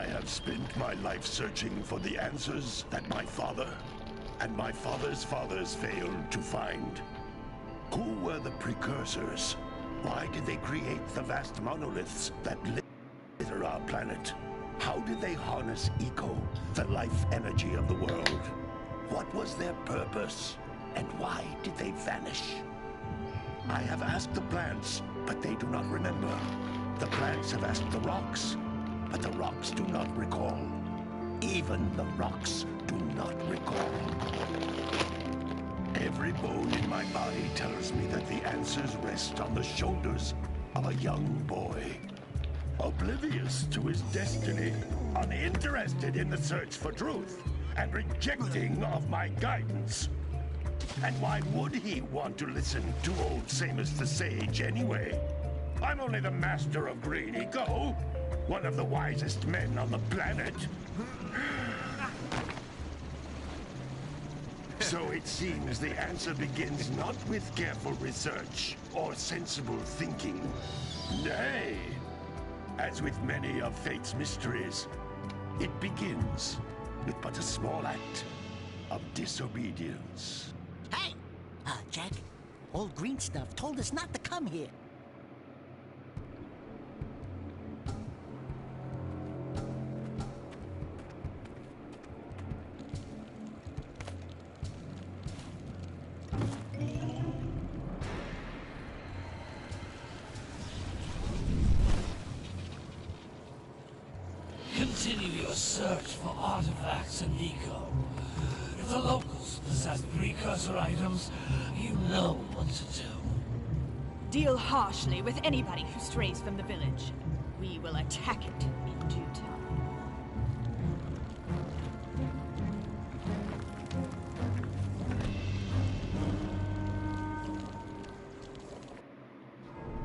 I have spent my life searching for the answers that my father and my father's fathers failed to find. Who were the precursors? Why did they create the vast monoliths that litter our planet? How did they harness eco, the life energy of the world? What was their purpose? And why did they vanish? I have asked the plants, but they do not remember. The plants have asked the rocks, but the rocks do not recall. Even the rocks do not recall. Every bone in my body tells me that the answers rest on the shoulders of a young boy. Oblivious to his destiny, uninterested in the search for truth, and rejecting of my guidance. And why would he want to listen to old Samus the Sage anyway? I'm only the master of green eco, one of the wisest men on the planet. So it seems the answer begins not with careful research or sensible thinking. Nay, as with many of fate's mysteries, it begins with but a small act of disobedience. Hey! Jack, old green stuff told us not to come here. Continue your search for artifacts and eco. If the locals possess precursor items, you know what to do. Deal harshly with anybody who strays from the village. We will attack it in due time.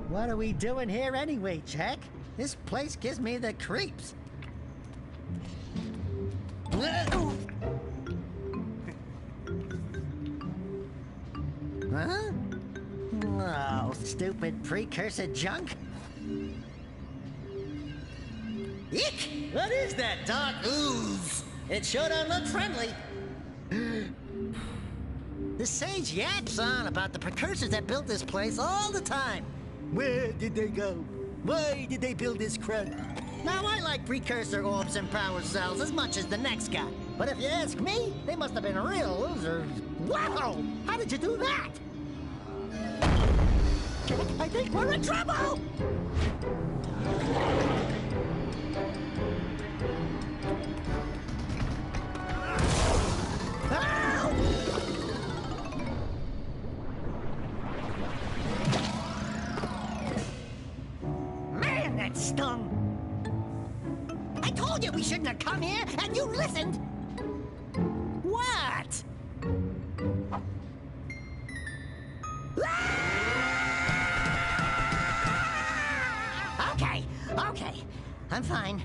What are we doing here anyway, Jack? This place gives me the creeps. Huh? Oh, stupid precursor junk. Eek! What is that dark ooze? It sure don't look friendly. The sage yaps on about the precursors that built this place all the time. Where did they go? Why did they build this crud? Now, I like precursor orbs and power cells as much as the next guy. But if you ask me, they must have been real losers. Wow! How did you do that? Jack, I think we're in trouble! Man, that stung! I told you we shouldn't have come here, and you listened! What? Okay. I'm fine.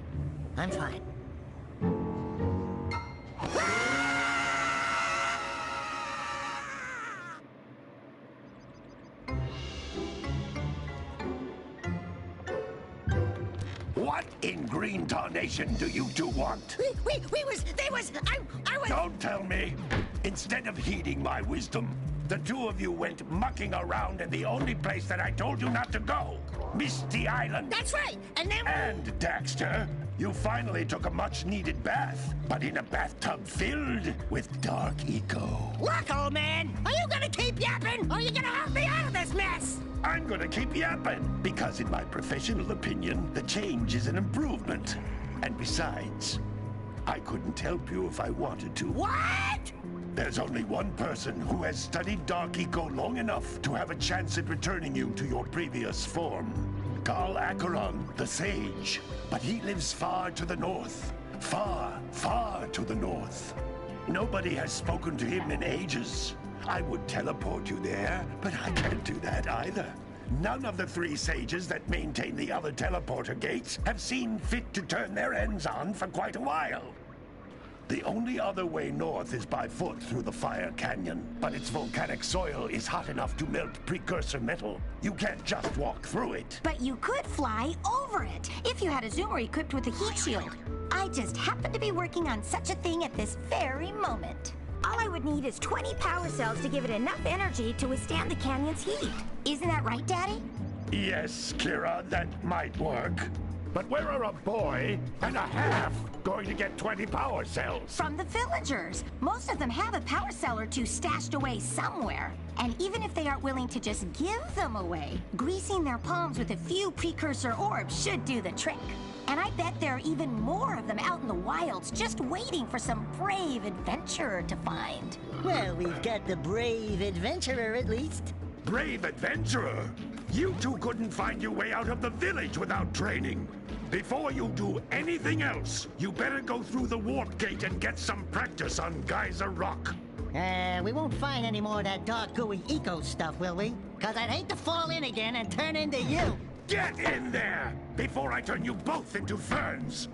What in green tarnation do you two want? I was... Don't tell me! Instead of heeding my wisdom, the two of you went mucking around in the only place that I told you not to go. Misty Island. That's right, and then... And, Dexter, you finally took a much-needed bath, but in a bathtub filled with dark eco. Look, old man, are you gonna keep yapping, or are you gonna help me out of this mess? I'm gonna keep yapping, because in my professional opinion, the change is an improvement. And besides, I couldn't help you if I wanted to. What? There's only one person who has studied Dark Eco long enough to have a chance at returning you to your previous form. Carl Acheron, the Sage. But he lives far to the north. Far, far to the north. Nobody has spoken to him in ages. I would teleport you there, but I can't do that either. None of the three sages that maintain the other teleporter gates have seen fit to turn their ends on for quite a while. The only other way north is by foot through the Fire Canyon, but its volcanic soil is hot enough to melt precursor metal. You can't just walk through it. But you could fly over it, if you had a zoomer equipped with a heat shield. I just happen to be working on such a thing at this very moment. All I would need is 20 power cells to give it enough energy to withstand the canyon's heat. Isn't that right, Daddy? Yes, Kira, that might work. But where are a boy and a half going to get 20 power cells? From the villagers. Most of them have a power cell or two stashed away somewhere. And even if they aren't willing to just give them away, greasing their palms with a few precursor orbs should do the trick. And I bet there are even more of them out in the wilds just waiting for some brave adventurer to find. Well, we've got the brave adventurer at least. Brave adventurer? You two couldn't find your way out of the village without training. Before you do anything else, you better go through the warp gate and get some practice on Geyser Rock. We won't find any more of that dark gooey eco stuff, will we? 'Cause I'd hate to fall in again and turn into you. Get in there before I turn you both into ferns.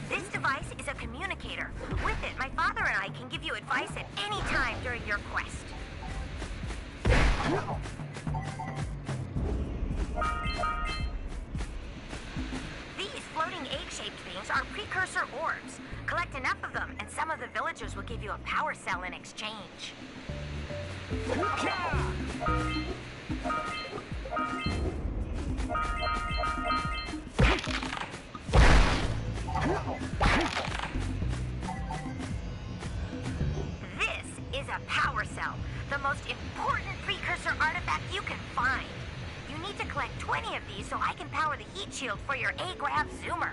This device is a communicator. With it, my father and I can give you advice at any time during your quest. These floating egg-shaped things are precursor orbs. Collect enough of them, and some of the villagers will give you a power cell in exchange. This is a power cell, the most important precursor artifact you can find. You need to collect 20 of these so I can power the heat shield for your A-Grav Zoomer.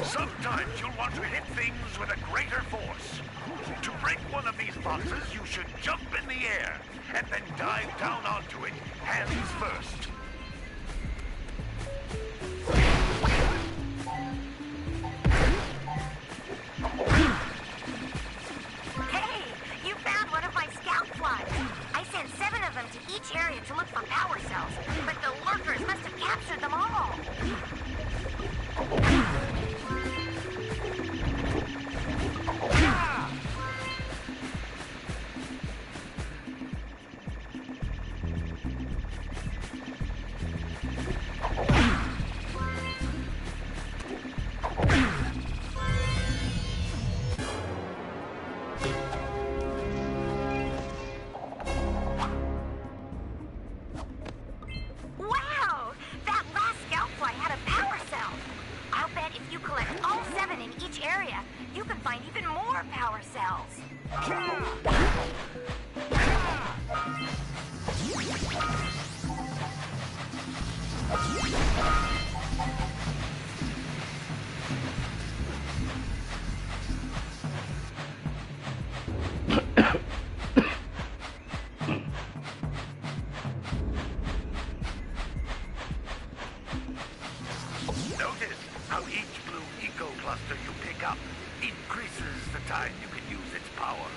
Sometimes you'll want to hit things with a greater force. To break one of these boxes, you should jump in the air and then dive down onto it, hands first. Hey, you found one of my scout flies. I sent 7 of them to each area to look for power cells, but the lurkers must have captured them all. Wow! That last scout fly had a power cell. I'll bet if you collect all 7 in each area, you can find even more power cells. Notice how each blue eco cluster you pick up increases the time you can use its power.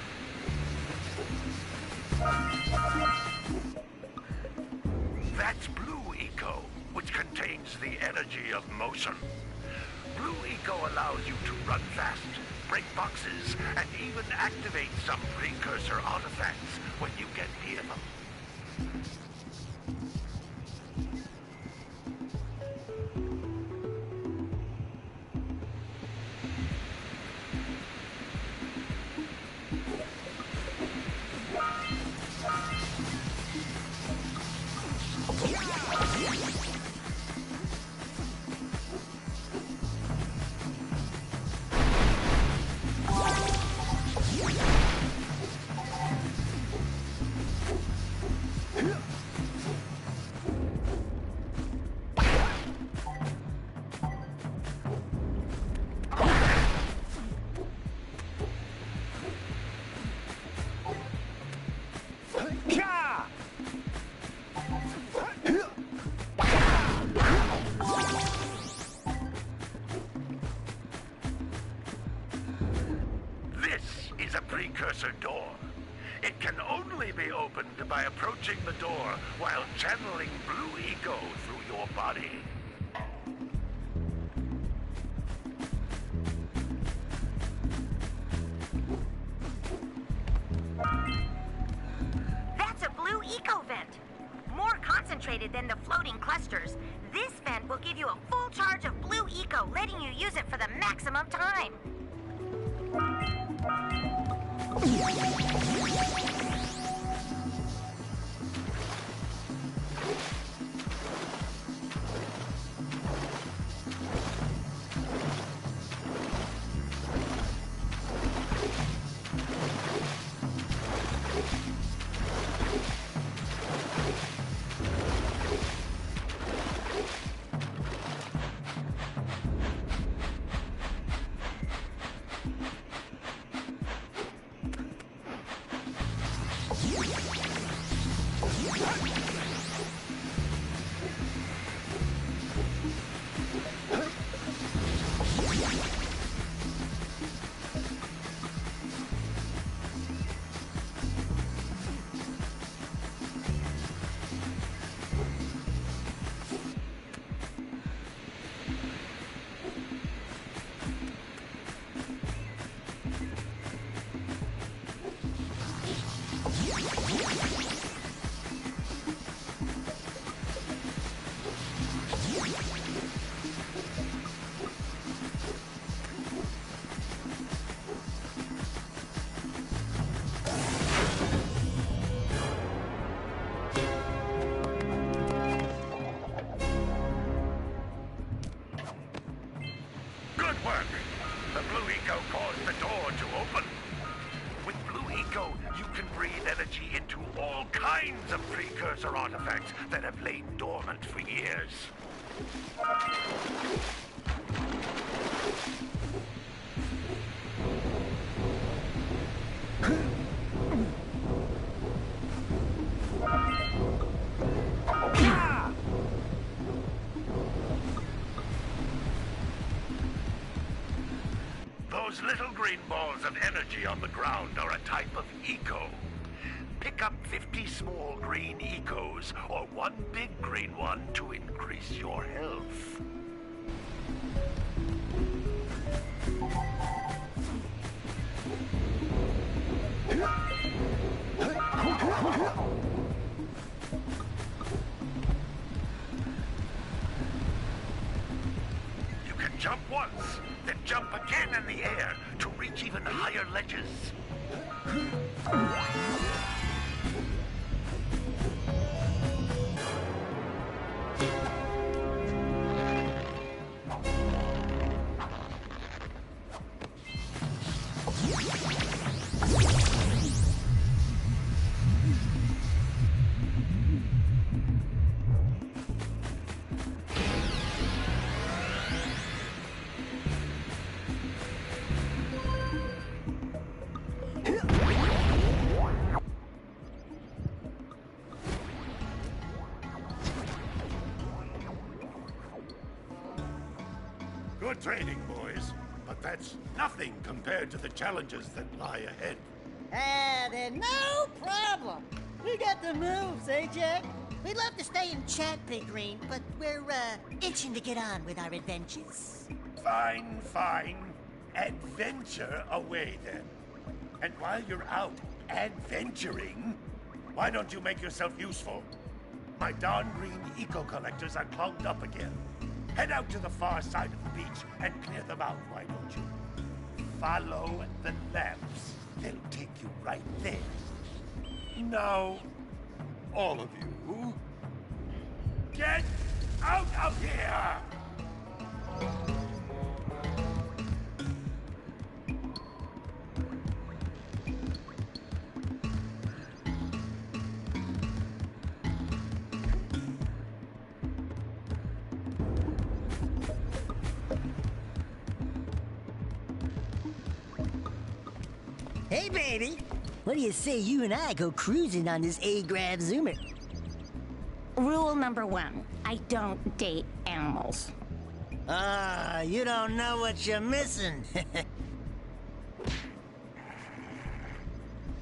That's blue eco, which contains the energy of motion. Blue eco allows you to run fast, break boxes, and even activate some precursor artifacts when you get near them. precursor door. It can only be opened by approaching the door while channeling blue eco through your body. That's a blue eco vent. More concentrated than the floating clusters. This vent will give you a full charge of blue eco, letting you use it for the maximum time. Good work! The blue eco caused the door to open. With blue eco, you can breathe energy into all kinds of precursor artifacts that have lain dormant for years. Those little green balls of energy on the ground are a type of eco. Pick up 50 small green ecos or one big green one to increase your health. You can jump once, then jump again in the air to reach even higher ledges. Good training, boys. But that's nothing compared to the challenges that lie ahead. Then no problem. We got the moves, eh, Jack? We'd love to stay and chat, Big Green, but we're, itching to get on with our adventures. Fine, fine. Adventure away, then. And while you're out adventuring, why don't you make yourself useful? My darn green eco-collectors are clogged up again. Head out to the far side of the beach and clear them out, why don't you? Follow the lamps. They'll take you right there. Now, all of you, get out of here! Hey, baby. What do you say you and I go cruising on this A-Grav Zoomer? Rule number 1, I don't date animals. You don't know what you're missing.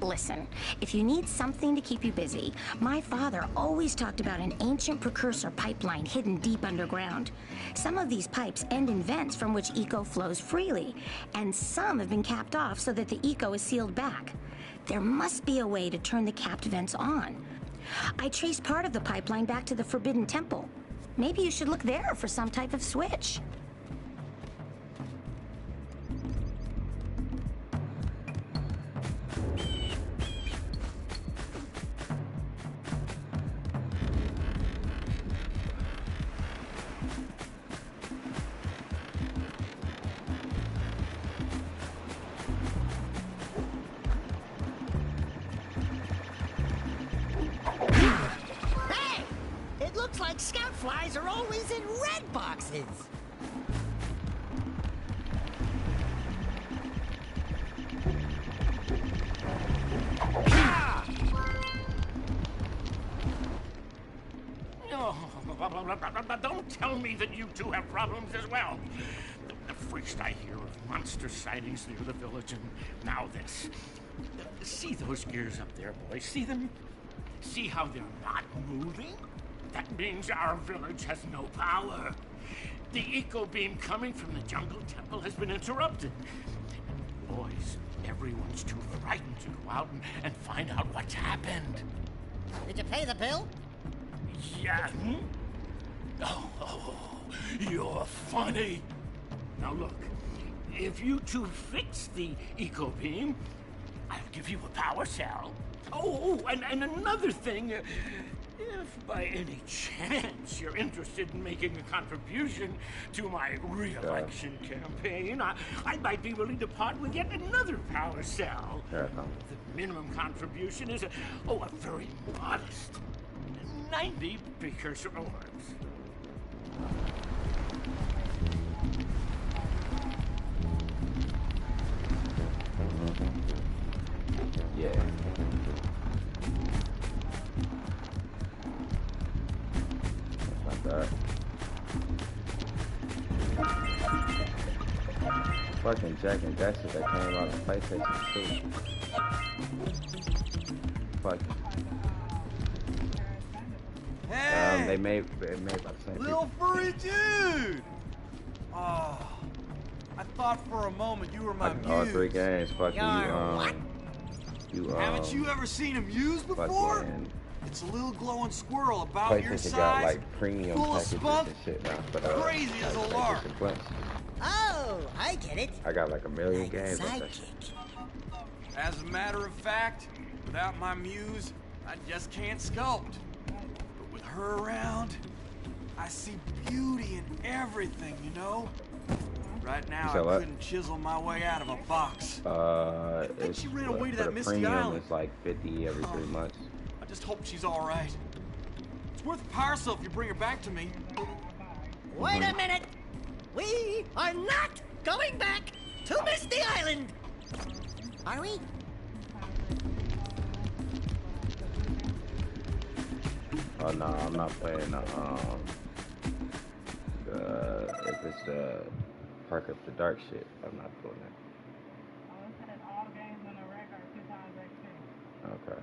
Listen, if you need something to keep you busy, my father always talked about an ancient precursor pipeline hidden deep underground. Some of these pipes end in vents from which eco flows freely, and some have been capped off so that the eco is sealed back. There must be a way to turn the capped vents on. I traced part of the pipeline back to the Forbidden Temple. Maybe you should look there for some type of switch. Looks like scout flies are always in red boxes. Don't tell me that you two have problems as well. First I hear of monster sightings near the village, and now this. See those gears up there, boys? See them? See how they're not moving? That means our village has no power. The eco beam coming from the jungle temple has been interrupted. Boys, everyone's too frightened to go out and find out what's happened. Did you pay the bill? Yeah. Oh, you're funny. Now look, if you two fix the eco beam, I'll give you a power cell. Oh, and another thing. If by any chance you're interested in making a contribution to my re-election campaign, I might be willing to part with yet another power cell. The minimum contribution is a very modest 90 precursor orbs. Yeah. That. Fucking Jack and Dexter that came out of PlayStation 2. Fuck. Hey! They made about the same Little furry dude! Oh, I thought for a moment you were my muse. All 3 games. Fucking Haven't you ever seen a muse before? It's a little glowing squirrel about your size, got like premium full of packages spunk, and shit now, but crazy as a lark. Oh, I get it. I got like a million Like games. sidekick. As a matter of fact, without my muse, I just can't sculpt. But with her around, I see beauty in everything, you know? Right now, I couldn't chisel my way out of a box. I think she ran away to that misty premium island. It's like 50 every 3 months. I just hope she's all right. It's worth a power cell if you bring her back to me. Wait a minute. We are not going back to Misty Island. Are we? Oh no, I'm not playing if it's the Park Up the Dark shit, I'm not doing that. All games in the record 2 times XP. Okay.